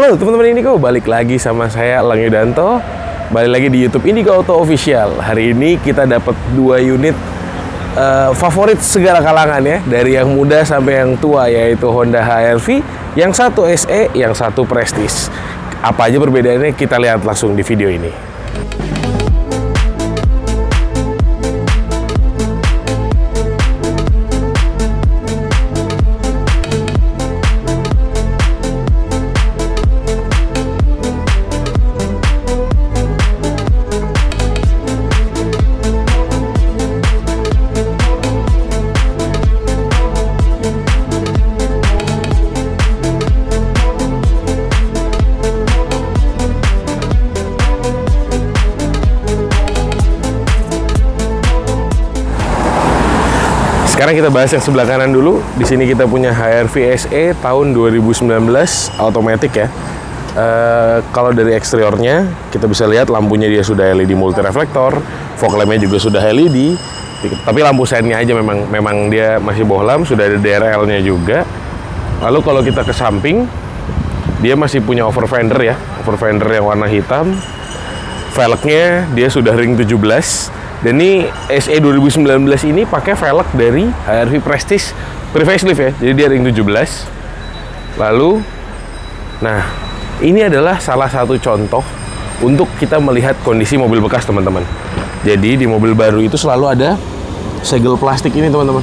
Halo teman-teman Indigo, balik lagi sama saya Elang Yudanto. Balik lagi di YouTube Indigo Auto Official. Hari ini kita dapat 2 unit favorit segala kalangan ya, dari yang muda sampai yang tua, yaitu Honda HR-V. Yang satu SE, yang satu Prestige. Apa aja perbedaannya kita lihat langsung di video ini. Sekarang kita bahas yang sebelah kanan dulu. Di sini kita punya HR-V SE tahun 2019, automatic ya. Kalau dari eksteriornya kita bisa lihat lampunya dia sudah LED multi reflektor, fog lampnya juga sudah LED. Tapi lampu sennya aja memang dia masih bohlam, sudah ada DRL-nya juga. Lalu kalau kita ke samping, dia masih punya over fender ya, over fender yang warna hitam. Velgnya dia sudah ring 17. Dan ini SE 2019 ini pakai velg dari HR-V Prestige pre-facelift ya. Jadi dia ring 17. Lalu, nah ini adalah salah satu contoh untuk kita melihat kondisi mobil bekas teman-teman. Jadi di mobil baru itu selalu ada segel plastik ini teman-teman.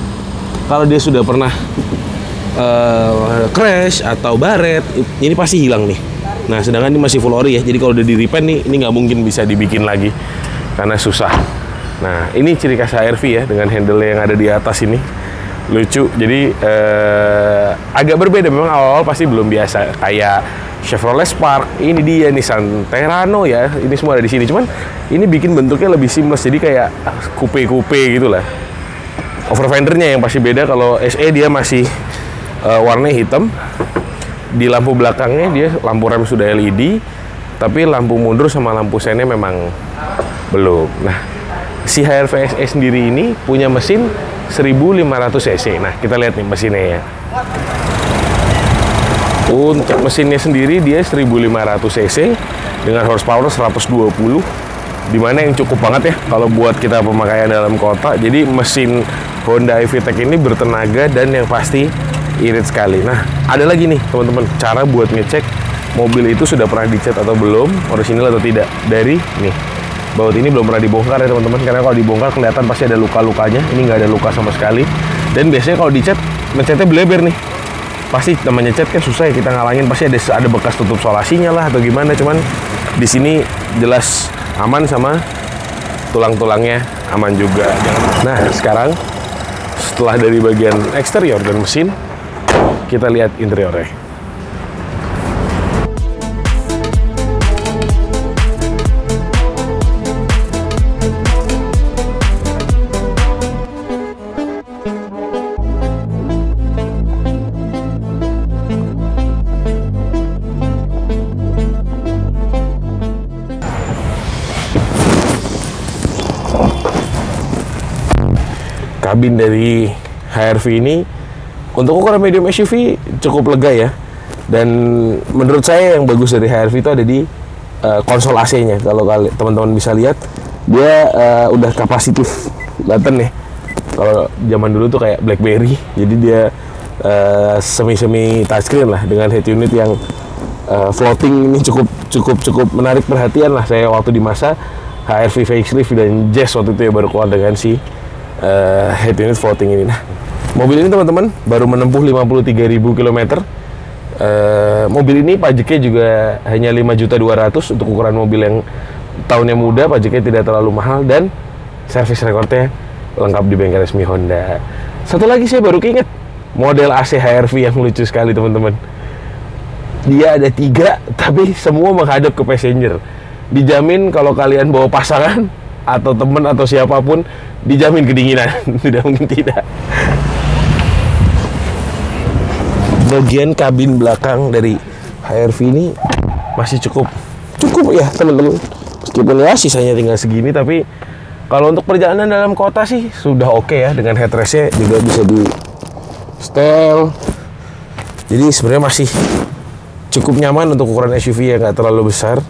Kalau dia sudah pernah crash atau baret, ini pasti hilang nih. Nah sedangkan ini masih full ori ya. Jadi kalau udah di repaint nih, ini nggak mungkin bisa dibikin lagi karena susah. Nah, ini ciri khas HR-V ya, dengan handle yang ada di atas ini. Lucu, jadi agak berbeda. Memang awal-awal pasti belum biasa. Kayak Chevrolet Spark, ini dia Nissan Terrano ya, ini semua ada di sini. Cuman ini bikin bentuknya lebih seamless, jadi kayak coupe-coupe gitu lah. Over fendernya yang pasti beda. Kalau SE dia masih warnanya hitam. Di lampu belakangnya dia lampu rem sudah LED, tapi lampu mundur sama lampu sennya memang belum. Nah, si HR-V SE sendiri ini punya mesin 1500 cc. Nah, kita lihat nih mesinnya ya. Untuk mesinnya sendiri dia 1500 cc dengan horsepower 120, dimana yang cukup banget ya kalau buat kita pemakaian dalam kota. Jadi mesin Honda i-VTEC ini bertenaga dan yang pasti irit sekali. Nah, ada lagi nih teman-teman, cara buat ngecek mobil itu sudah pernah dicat atau belum, orisinil atau tidak. Dari nih, baut ini belum pernah dibongkar ya teman-teman, karena kalau dibongkar kelihatan pasti ada luka-lukanya. Ini nggak ada luka sama sekali. Dan biasanya kalau dicat, ngecatnya bleber nih. Pasti namanya cat kan susah ya kita ngalangin, pasti ada bekas tutup solasinya lah atau gimana. Cuman di sini jelas aman, sama tulang-tulangnya aman juga. Nah sekarang setelah dari bagian eksterior dan mesin, kita lihat interiornya. Kabin dari HR-V ini untuk ukuran medium SUV cukup lega ya. Dan menurut saya yang bagus dari HR-V itu ada di konsol AC-nya. Kalau teman-teman bisa lihat, dia udah kapasitif button nih. Kalau zaman dulu tuh kayak BlackBerry, jadi dia semi touchscreen lah, dengan head unit yang floating. Ini cukup menarik perhatian lah saya waktu di masa HR-V facelift dan Jazz waktu itu ya, baru keluar dengan si head unit floating ini. Nah, mobil ini teman-teman baru menempuh 53.000 km. Mobil ini pajaknya juga hanya 5.200.000 untuk ukuran mobil yang tahunnya muda. Pajaknya tidak terlalu mahal dan service recordnya lengkap di bengkel resmi Honda. Satu lagi saya baru keinget, model AC HR-V yang lucu sekali teman-teman. Dia ada 3, tapi semua menghadap ke passenger. Dijamin kalau kalian bawa pasangan atau teman atau siapapun, dijamin kedinginan. Tidak mungkin tidak. Bagian kabin belakang dari HR-V ini masih cukup ya teman-teman. Meskipun ya sisanya tinggal segini, tapi kalau untuk perjalanan dalam kota sih sudah oke ya. Dengan headrestnya juga bisa di setel. Jadi sebenarnya masih cukup nyaman untuk ukuran SUV yang nggak terlalu besar.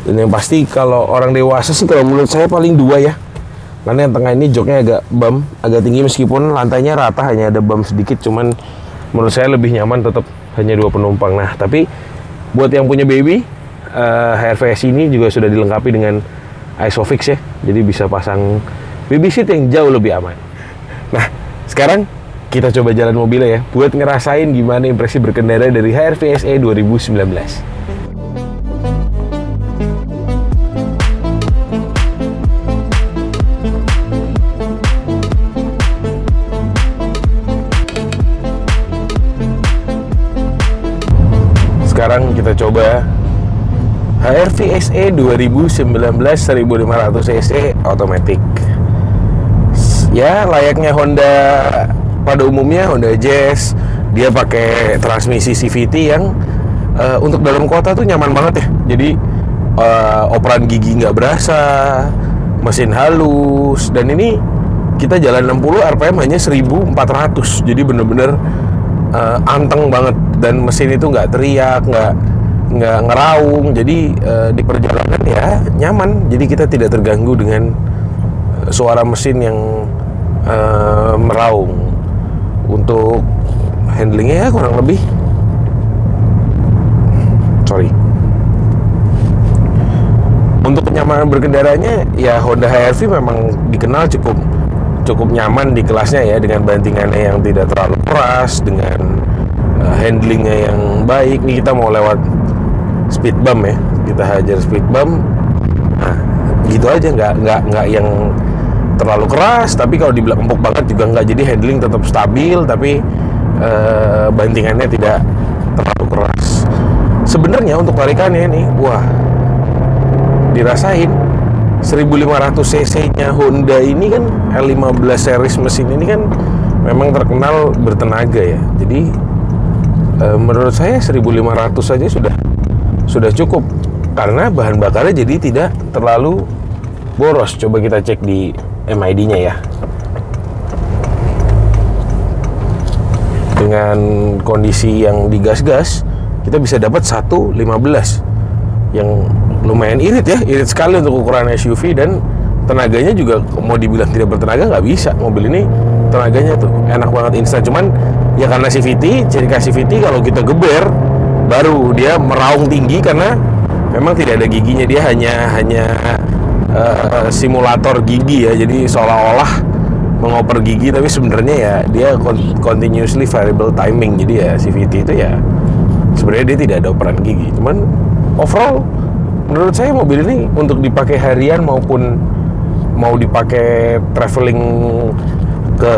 Dan yang pasti kalau orang dewasa sih kalau menurut saya paling 2 ya. Karena yang tengah ini joknya agak tinggi meskipun lantainya rata, hanya ada bump sedikit, cuman menurut saya lebih nyaman tetap hanya 2 penumpang. Nah, tapi buat yang punya baby, HR-V S ini juga sudah dilengkapi dengan ISOFIX ya. Jadi bisa pasang baby seat yang jauh lebih aman. Nah, sekarang kita coba jalan mobilnya ya, buat ngerasain gimana impresi berkendara dari HR-V SE 2019. Sekarang kita coba HR-V SE 2019 1500 cc automatic. Ya, layaknya Honda pada umumnya, Honda Jazz. Dia pakai transmisi CVT yang untuk dalam kota tuh nyaman banget ya. Jadi operan gigi nggak berasa, mesin halus, dan ini kita jalan 60 RPM hanya 1400. Jadi bener-bener anteng banget, dan mesin itu nggak teriak, nggak ngeraung. Jadi di perjalanan ya nyaman. Jadi kita tidak terganggu dengan suara mesin yang meraung. Untuk handlingnya ya kurang lebih, untuk kenyamanan berkendaranya ya Honda HR-V memang dikenal cukup nyaman di kelasnya ya, dengan bantingannya yang tidak terlalu keras, dengan handlingnya yang baik. Nih kita mau lewat speed bump ya, kita hajar speed bump. Nah, gitu aja, nggak yang terlalu keras, tapi kalau dibilang empuk banget juga nggak. Jadi handling tetap stabil, tapi bantingannya tidak terlalu keras. Sebenarnya untuk tarikannya ini, wah, dirasain 1500 cc-nya Honda ini kan, L15 series mesin ini kan memang terkenal bertenaga ya. Jadi menurut saya 1500 saja sudah cukup, karena bahan bakarnya jadi tidak terlalu boros. Coba kita cek di MID-nya ya. Dengan kondisi yang digas-gas, kita bisa dapat 1.15 yang lumayan irit ya, irit sekali untuk ukuran SUV. Dan tenaganya juga mau dibilang tidak bertenaga nggak bisa. Mobil ini tenaganya tuh enak banget, instan. Cuman ya karena CVT, ciri khas CVT kalau kita geber baru dia meraung tinggi, karena memang tidak ada giginya. Dia hanya simulator gigi ya, jadi seolah-olah mengoper gigi, tapi sebenarnya ya dia continuously variable timing. Jadi ya CVT itu ya sebenarnya dia tidak ada operan gigi. Cuman overall menurut saya mobil ini untuk dipakai harian maupun mau dipakai traveling ke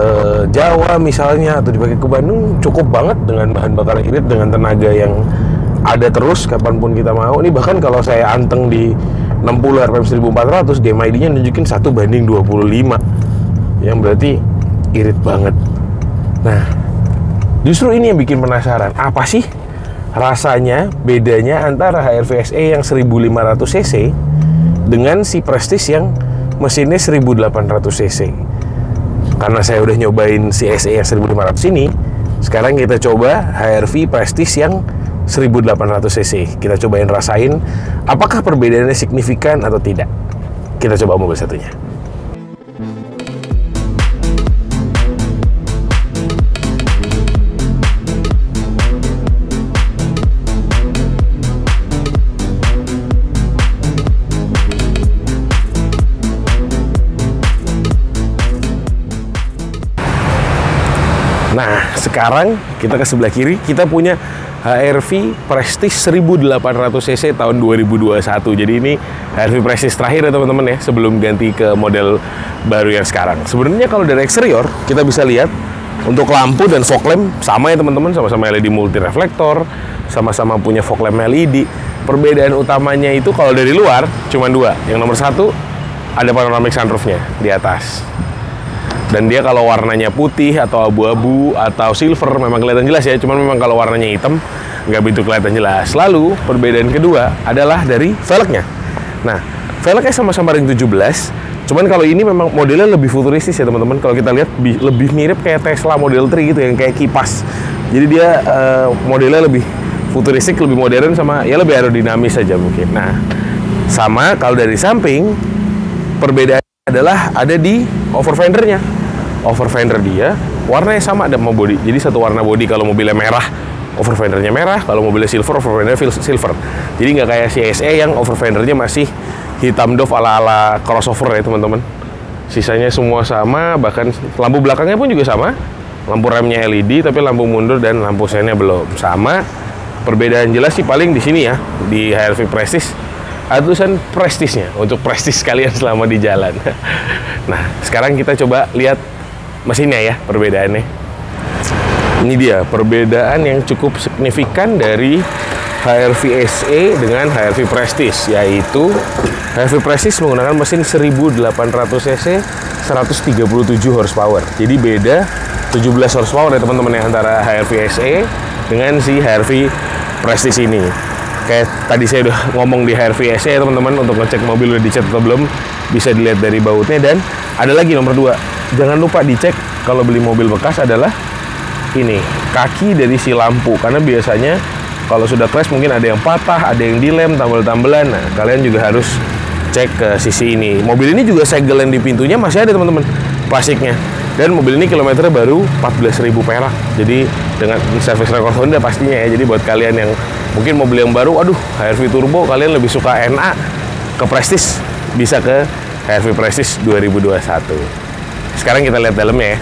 Jawa misalnya, atau dipakai ke Bandung, cukup banget dengan bahan bakar irit, dengan tenaga yang ada terus kapanpun kita mau. Ini bahkan kalau saya anteng di 60 RPM 1400, DMID-nya nunjukin 1:25, yang berarti irit banget. Nah, justru ini yang bikin penasaran, apa sih rasanya bedanya antara HR-V SE yang 1500 cc dengan si Prestige yang mesinnya 1800 cc. Karena saya udah nyobain si SE yang 1500 ini, sekarang kita coba HR-V Prestige yang 1800 cc. Kita cobain rasain apakah perbedaannya signifikan atau tidak. Kita coba mobil satunya. Nah, sekarang kita ke sebelah kiri, kita punya HR-V Prestige 1800 cc tahun 2021. Jadi ini HR-V Prestige terakhir ya teman-teman ya, sebelum ganti ke model baru yang sekarang. Sebenarnya kalau dari eksterior kita bisa lihat untuk lampu dan fog lamp sama ya teman-teman, sama-sama LED multi reflektor, sama-sama punya fog lamp LED. Perbedaan utamanya itu kalau dari luar cuma 2. Yang nomor 1 ada panoramic sunroofnya di atas. Dan dia kalau warnanya putih atau abu-abu atau silver memang kelihatan jelas ya. Cuman memang kalau warnanya hitam nggak begitu kelihatan jelas. Lalu perbedaan kedua adalah dari velgnya. Nah, velgnya sama-sama ring 17. Cuman kalau ini memang modelnya lebih futuristis ya teman-teman. Kalau kita lihat lebih mirip kayak Tesla Model 3 gitu, yang kayak kipas. Jadi dia modelnya lebih futuristik, lebih modern, sama ya lebih aerodinamis saja mungkin. Nah, sama kalau dari samping, perbedaannya adalah ada di overfendernya. Overfender dia warnanya sama, ada mau body. Jadi satu warna body. Kalau mobilnya merah, overfendernya merah. Kalau mobilnya silver, overfendernya silver. Jadi nggak kayak CSE yang overfendernya masih hitam doff ala-ala crossover ya teman-teman. Sisanya semua sama, bahkan lampu belakangnya pun juga sama. Lampu remnya LED, tapi lampu mundur dan lampu sennya belum sama. Perbedaan jelas sih paling di sini ya, di HR-V Prestige ada tulisan Prestige-nya untuk prestige kalian selama di jalan. Nah, sekarang kita coba lihat mesinnya ya, perbedaannya. Ini dia perbedaan yang cukup signifikan dari HR-V SE dengan HR-V Prestige, yaitu HR-V Prestige menggunakan mesin 1800 cc 137 horsepower. Jadi beda 17 horsepower ya teman-teman ya, antara HR-V SE dengan si HR-V Prestige ini. Kayak tadi saya udah ngomong di HR-V SE ya teman-teman, untuk ngecek mobil udah dicek atau belum bisa dilihat dari bautnya. Dan ada lagi nomor 2, jangan lupa dicek kalau beli mobil bekas adalah ini, kaki dari si lampu, karena biasanya kalau sudah crash mungkin ada yang patah, ada yang dilem, tambal-tambelan. Nah, kalian juga harus cek ke sisi ini. Mobil ini juga segel yang di pintunya masih ada teman-teman, plastiknya. Dan mobil ini kilometernya baru 14.000 perak. Jadi dengan service record Honda pastinya ya. Jadi buat kalian yang mungkin mobil yang baru, aduh HR-V Turbo, kalian lebih suka NA ke Prestige, bisa ke HR-V Prestige 2021. Sekarang kita lihat dalamnya ya.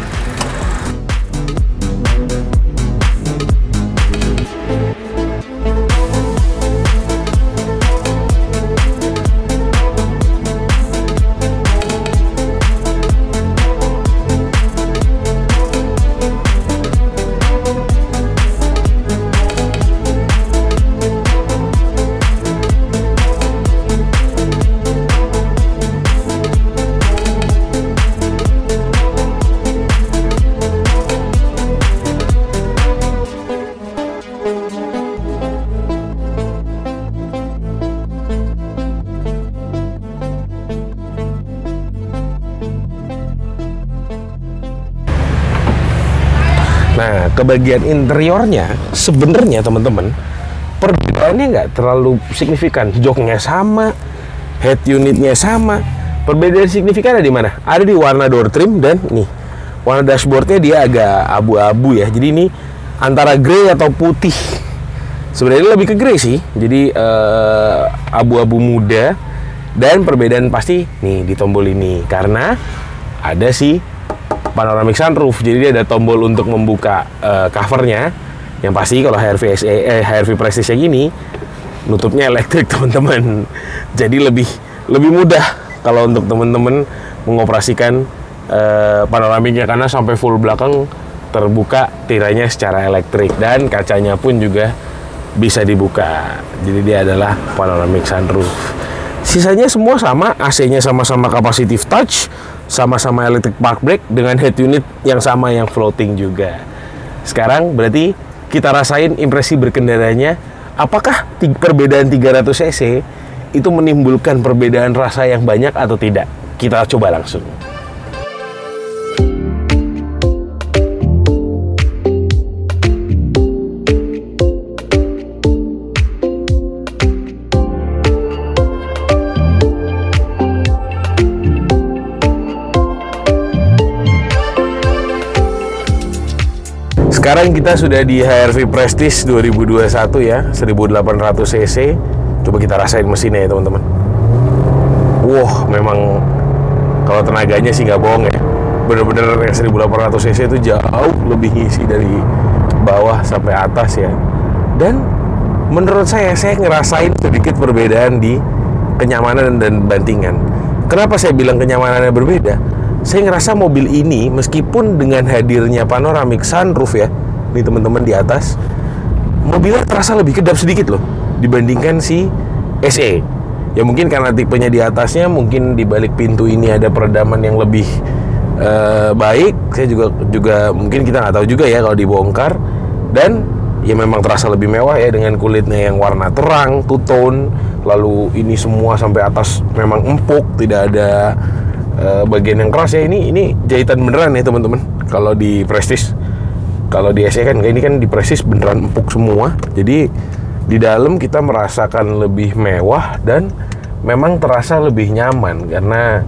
Nah, ke bagian interiornya sebenarnya teman-teman, perbedaannya nggak terlalu signifikan. Joknya sama, head unitnya sama. Perbedaan signifikan ada di mana? Ada di warna door trim, dan nih warna dashboardnya dia agak abu-abu ya. Jadi ini antara grey atau putih. Sebenarnya lebih ke grey sih. Jadi abu-abu muda. Dan perbedaan pasti nih di tombol ini, karena ada si panoramic sunroof. Jadi dia ada tombol untuk membuka covernya. Yang pasti kalau HR-V Prestige yang gini nutupnya elektrik teman-teman. Jadi lebih mudah kalau untuk teman-teman mengoperasikan panoramiknya, karena sampai full belakang terbuka tirainya secara elektrik, dan kacanya pun juga bisa dibuka. Jadi dia adalah panoramic sunroof. Sisanya semua sama, AC-nya sama-sama capacitive touch, sama-sama electric park brake dengan head unit yang sama, yang floating juga. Sekarang berarti kita rasain impresi berkendaranya. Apakah perbedaan 300 cc itu menimbulkan perbedaan rasa yang banyak atau tidak? Kita coba langsung. Sekarang kita sudah di HR-V Prestige 2021 ya, 1800 cc. Coba kita rasain mesinnya ya teman-teman. Wah, memang kalau tenaganya sih nggak bohong ya. Bener-bener yang 1800 cc itu jauh lebih ngisi dari bawah sampai atas ya. Dan menurut saya ngerasain sedikit perbedaan di kenyamanan dan bantingan. Kenapa saya bilang kenyamanannya berbeda? Saya ngerasa mobil ini meskipun dengan hadirnya panoramic sunroof ya, nih teman-teman di atas, mobilnya terasa lebih kedap sedikit loh dibandingkan si SE. Ya mungkin karena tipenya di atasnya, mungkin di balik pintu ini ada peredaman yang lebih baik. Saya juga mungkin kita nggak tahu juga ya kalau dibongkar. Dan ya memang terasa lebih mewah ya, dengan kulitnya yang warna terang, two tone. Lalu ini semua sampai atas memang empuk, tidak ada bagian yang keras ya. Ini jahitan beneran ya teman-teman. Kalau di Prestige, kalau di SE kan ini kan di Prestige beneran empuk semua. Jadi Di dalam kita merasakan lebih mewah dan memang terasa lebih nyaman karena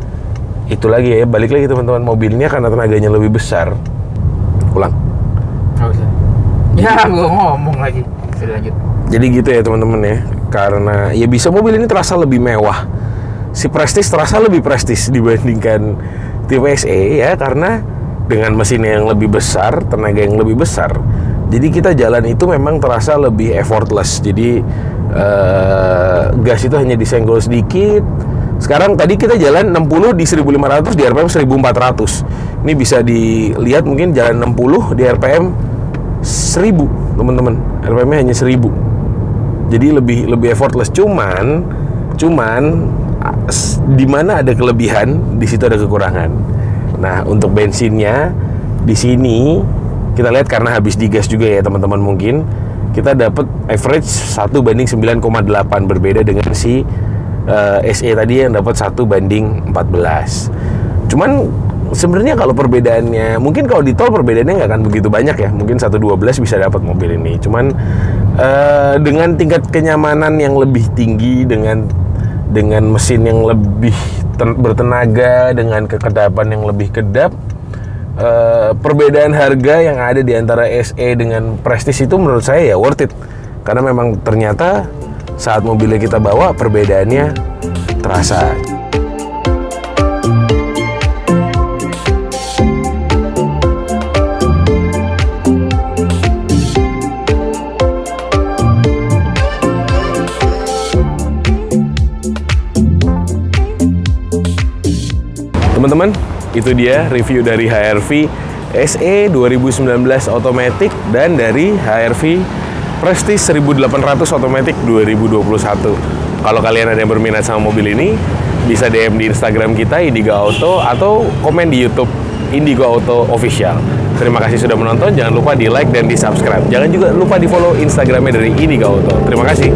itu lagi ya, balik lagi teman-teman, mobilnya karena tenaganya lebih besar. Ulang. Nggak usah. Ya, gue ngomong lagi. Sudah lanjut. Jadi gitu ya teman-teman ya, karena ya bisa mobil ini terasa lebih mewah. Si Prestige terasa lebih prestis dibandingkan tipe SE ya, karena dengan mesin yang lebih besar, tenaga yang lebih besar. Jadi kita jalan itu memang terasa lebih effortless. Jadi gas itu hanya disenggol sedikit. Sekarang tadi kita jalan 60 di 1500 di RPM 1400. Ini bisa dilihat mungkin jalan 60 di RPM 1000, teman-teman. RPM-nya hanya 1000. Jadi lebih effortless. Cuman di mana ada kelebihan, di situ ada kekurangan. Nah, untuk bensinnya di sini kita lihat karena habis digas juga ya teman-teman, mungkin kita dapat average 1:9,8, berbeda dengan si SE tadi yang dapat 1:14. Cuman sebenarnya kalau perbedaannya, mungkin kalau di tol perbedaannya nggak akan begitu banyak ya, mungkin 1:12 bisa dapat mobil ini. Cuman dengan tingkat kenyamanan yang lebih tinggi, dengan mesin yang lebih bertenaga, dengan kekedapan yang lebih kedap, perbedaan harga yang ada di antara SE dengan Prestige itu menurut saya ya worth it, karena memang ternyata saat mobilnya kita bawa perbedaannya terasa. Teman-teman, itu dia review dari HR-V SE 2019 Automatic dan dari HR-V Prestige 1800 Automatic 2021. Kalau kalian ada yang berminat sama mobil ini, bisa DM di Instagram kita Indigo Auto atau komen di YouTube Indigo Auto Official. Terima kasih sudah menonton, jangan lupa di like dan di subscribe. Jangan juga lupa di follow Instagramnya dari Indigo Auto. Terima kasih.